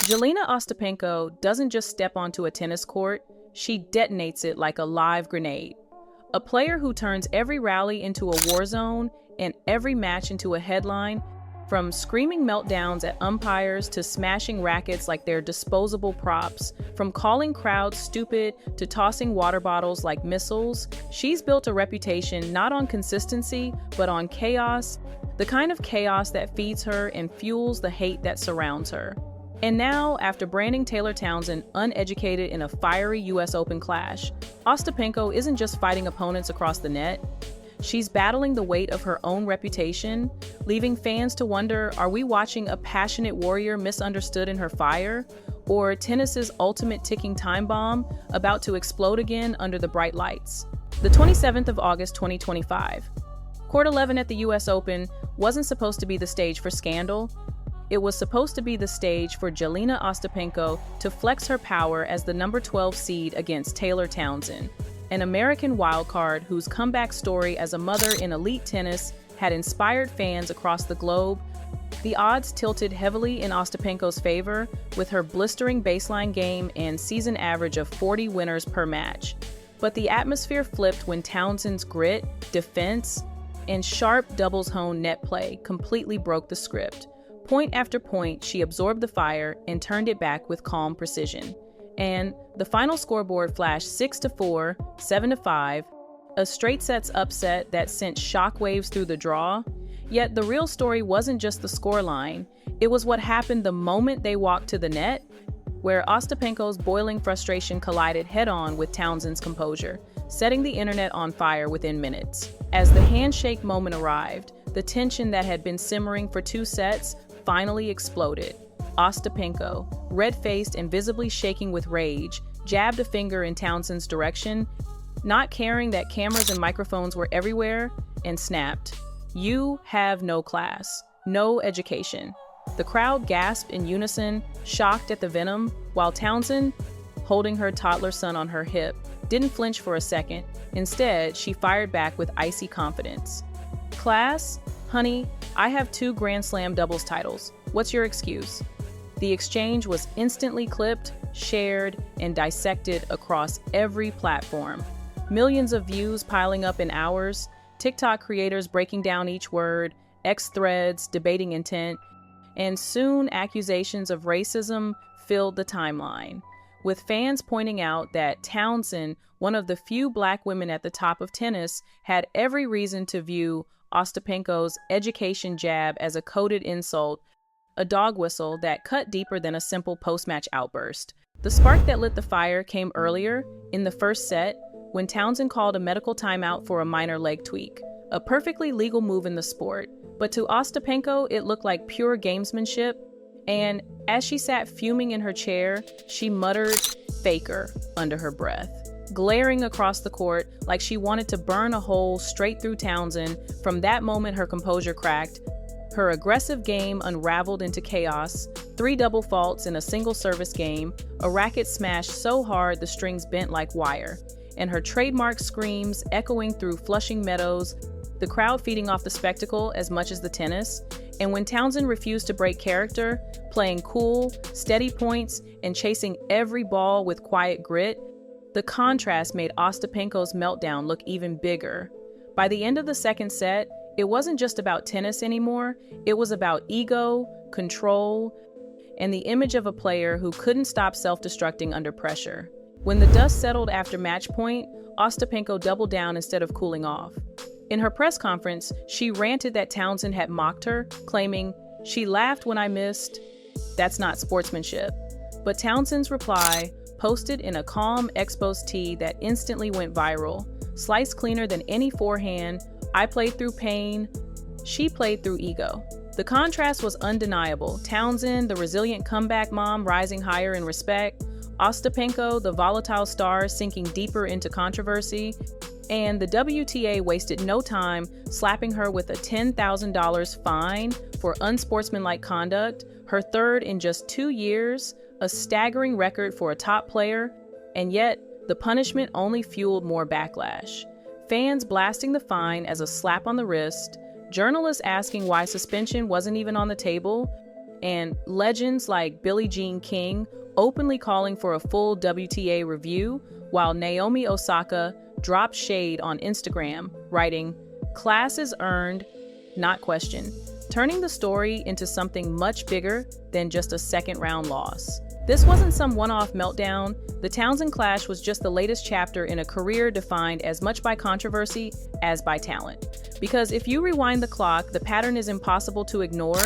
Jelena Ostapenko doesn't just step onto a tennis court, she detonates it like a live grenade. A player who turns every rally into a war zone and every match into a headline, from screaming meltdowns at umpires to smashing rackets like they're disposable props, from calling crowds stupid to tossing water bottles like missiles, she's built a reputation not on consistency, but on chaos, the kind of chaos that feeds her and fuels the hate that surrounds her. And now, after branding Taylor Townsend uneducated in a fiery US Open clash, Ostapenko isn't just fighting opponents across the net. She's battling the weight of her own reputation, leaving fans to wonder, are we watching a passionate warrior misunderstood in her fire? Or tennis's ultimate ticking time bomb about to explode again under the bright lights? The 27th of August 2025. Court 11 at the US Open wasn't supposed to be the stage for scandal. It was supposed to be the stage for Jelena Ostapenko to flex her power as the number 12 seed against Taylor Townsend, an American wildcard whose comeback story as a mother in elite tennis had inspired fans across the globe. The odds tilted heavily in Ostapenko's favor, with her blistering baseline game and season average of 40 winners per match. But the atmosphere flipped when Townsend's grit, defense, and sharp doubles-honed net play completely broke the script. Point after point, she absorbed the fire and turned it back with calm precision. And the final scoreboard flashed 6-4, 7-5, a straight sets upset that sent shockwaves through the draw. Yet the real story wasn't just the scoreline, it was what happened the moment they walked to the net, where Ostapenko's boiling frustration collided head-on with Townsend's composure, setting the internet on fire within minutes. As the handshake moment arrived, the tension that had been simmering for 2 sets finally exploded. Ostapenko, red-faced and visibly shaking with rage, jabbed a finger in Townsend's direction, not caring that cameras and microphones were everywhere, and snapped, "You have no class, no education." The crowd gasped in unison, shocked at the venom, while Townsend, holding her toddler son on her hip, didn't flinch for a second. Instead, she fired back with icy confidence. "Class? Honey, I have 2 Grand Slam doubles titles. What's your excuse?" The exchange was instantly clipped, shared, and dissected across every platform. Millions of views piling up in hours, TikTok creators breaking down each word, X threads debating intent, and soon accusations of racism filled the timeline, with fans pointing out that Townsend, one of the few Black women at the top of tennis, had every reason to view Ostapenko's education jab as a coded insult, a dog whistle that cut deeper than a simple post-match outburst. The spark that lit the fire came earlier, in the first set, when Townsend called a medical timeout for a minor leg tweak, a perfectly legal move in the sport. But to Ostapenko, it looked like pure gamesmanship, and as she sat fuming in her chair, she muttered, "Faker," under her breath, glaring across the court like she wanted to burn a hole straight through Townsend. From that moment, her composure cracked. Her aggressive game unraveled into chaos, 3 double faults in a single service game, a racket smashed so hard the strings bent like wire, and her trademark screams echoing through Flushing Meadows, the crowd feeding off the spectacle as much as the tennis. And when Townsend refused to break character, playing cool, steady points, and chasing every ball with quiet grit, the contrast made Ostapenko's meltdown look even bigger. By the end of the second set, it wasn't just about tennis anymore, it was about ego, control, and the image of a player who couldn't stop self-destructing under pressure. When the dust settled after match point, Ostapenko doubled down instead of cooling off. In her press conference, she ranted that Townsend had mocked her, claiming, "She laughed when I missed. That's not sportsmanship." But Townsend's reply, posted in a calm exposed tee that instantly went viral, sliced cleaner than any forehand, "I played through pain, she played through ego." The contrast was undeniable. Townsend, the resilient comeback mom, rising higher in respect. Ostapenko, the volatile star, sinking deeper into controversy. And the WTA wasted no time slapping her with a $10,000 fine for unsportsmanlike conduct, her third in just 2 years, a staggering record for a top player. And yet, the punishment only fueled more backlash. Fans blasting the fine as a slap on the wrist, journalists asking why suspension wasn't even on the table, and legends like Billie Jean King openly calling for a full WTA review, while Naomi Osaka dropped shade on Instagram, writing, "Class is earned, not questioned," turning the story into something much bigger than just a second-round loss. This wasn't some one-off meltdown. The Townsend clash was just the latest chapter in a career defined as much by controversy as by talent. Because if you rewind the clock, the pattern is impossible to ignore.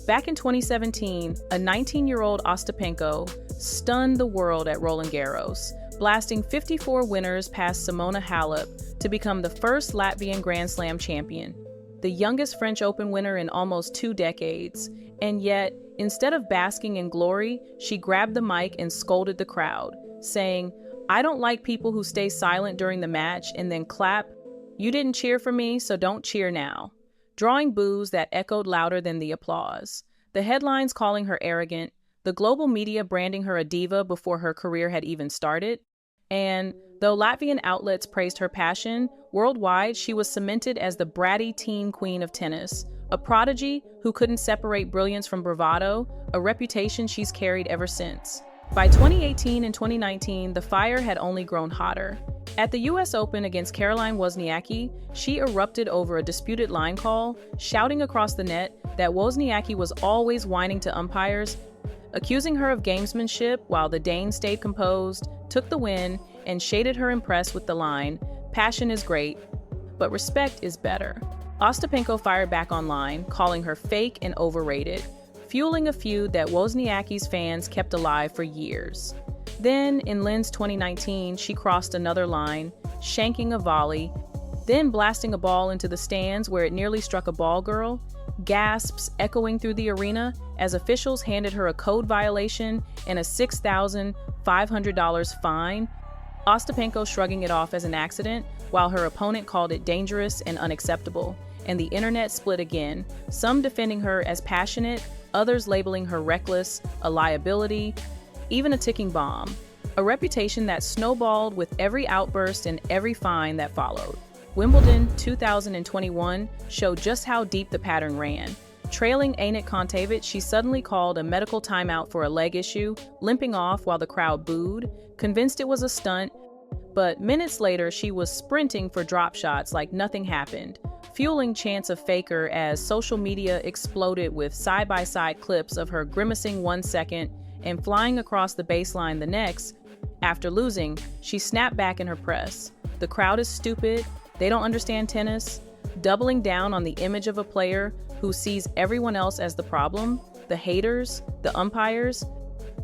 Back in 2017, a 19-year-old Ostapenko stunned the world at Roland Garros, blasting 54 winners past Simona Halep to become the first Latvian Grand Slam champion, the youngest French Open winner in almost 2 decades. And yet, instead of basking in glory, she grabbed the mic and scolded the crowd, saying, "I don't like people who stay silent during the match and then clap. You didn't cheer for me, so don't cheer now," drawing boos that echoed louder than the applause. The headlines calling her arrogant, the global media branding her a diva before her career had even started. And though Latvian outlets praised her passion, worldwide she was cemented as the bratty teen queen of tennis, a prodigy who couldn't separate brilliance from bravado, a reputation she's carried ever since. By 2018 and 2019, the fire had only grown hotter. At the US Open against Caroline Wozniacki, she erupted over a disputed line call, shouting across the net that Wozniacki was always whining to umpires, accusing her of gamesmanship while the Dane stayed composed, took the win, and shaded her impress with the line, "Passion is great, but respect is better." Ostapenko fired back online, calling her fake and overrated, fueling a feud that Wozniacki's fans kept alive for years. Then, in Lin's 2019, she crossed another line, shanking a volley, then blasting a ball into the stands where it nearly struck a ball girl, gasps echoing through the arena as officials handed her a code violation and a $6,500 fine, Ostapenko shrugging it off as an accident, while her opponent called it dangerous and unacceptable. And the internet split again, some defending her as passionate, others labeling her reckless, a liability, even a ticking bomb, a reputation that snowballed with every outburst and every fine that followed. Wimbledon 2021 showed just how deep the pattern ran. Trailing Ainut Kontaveit, she suddenly called a medical timeout for a leg issue, limping off while the crowd booed, convinced it was a stunt, but minutes later she was sprinting for drop shots like nothing happened, fueling chants of faker as social media exploded with side-by-side clips of her grimacing 1 second and flying across the baseline the next. After losing, she snapped back in her press. "The crowd is stupid, they don't understand tennis," doubling down on the image of a player who sees everyone else as the problem, the haters, the umpires,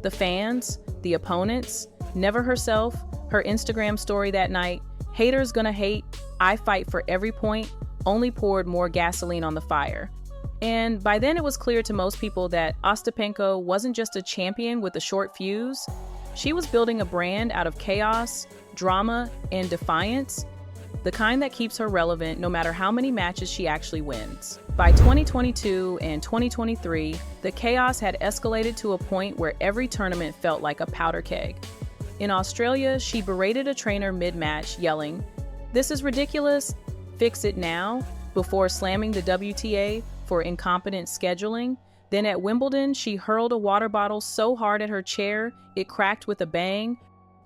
the fans, the opponents, never herself. Her Instagram story that night, "Haters gonna hate, I fight for every point," only poured more gasoline on the fire. And by then it was clear to most people that Ostapenko wasn't just a champion with a short fuse. She was building a brand out of chaos, drama, and defiance, the kind that keeps her relevant no matter how many matches she actually wins. By 2022 and 2023, the chaos had escalated to a point where every tournament felt like a powder keg. In Australia, she berated a trainer mid-match, yelling, "This is ridiculous, fix it now," before slamming the WTA for incompetent scheduling. Then at Wimbledon, she hurled a water bottle so hard at her chair it cracked with a bang,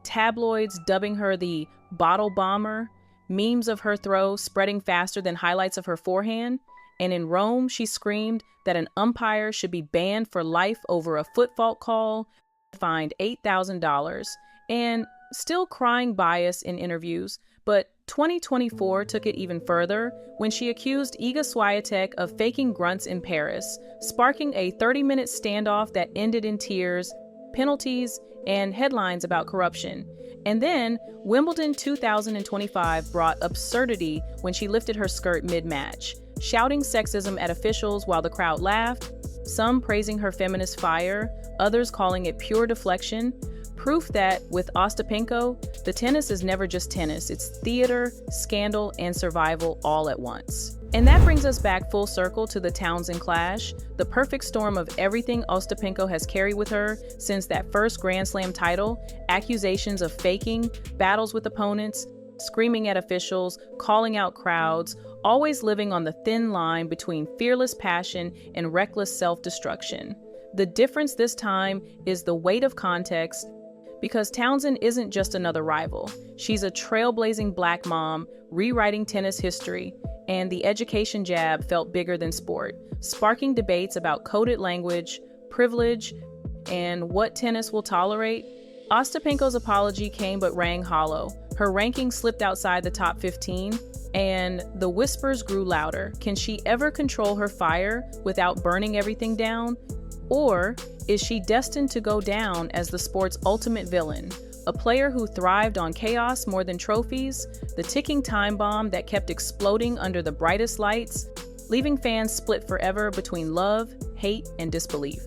tabloids dubbing her the "bottle bomber," memes of her throw spreading faster than highlights of her forehand. And in Rome, she screamed that an umpire should be banned for life over a foot fault call, fined $8,000, and still crying bias in interviews. But 2024 took it even further when she accused Iga Swiatek of faking grunts in Paris, sparking a 30-minute standoff that ended in tears, penalties, and headlines about corruption. And then Wimbledon 2025 brought absurdity when she lifted her skirt mid-match, shouting sexism at officials while the crowd laughed, some praising her feminist fire, others calling it pure deflection. Proof that, with Ostapenko, the tennis is never just tennis, it's theater, scandal, and survival all at once. And that brings us back full circle to the Townsend clash, the perfect storm of everything Ostapenko has carried with her since that first Grand Slam title: accusations of faking, battles with opponents, screaming at officials, calling out crowds, always living on the thin line between fearless passion and reckless self-destruction. The difference this time is the weight of context, because Townsend isn't just another rival. She's a trailblazing Black mom, rewriting tennis history, and the education jab felt bigger than sport, sparking debates about coded language, privilege, and what tennis will tolerate. Ostapenko's apology came but rang hollow. Her ranking slipped outside the top 15, and the whispers grew louder. Can she ever control her fire without burning everything down? Or is she destined to go down as the sport's ultimate villain? A player who thrived on chaos more than trophies, the ticking time bomb that kept exploding under the brightest lights, leaving fans split forever between love, hate, and disbelief.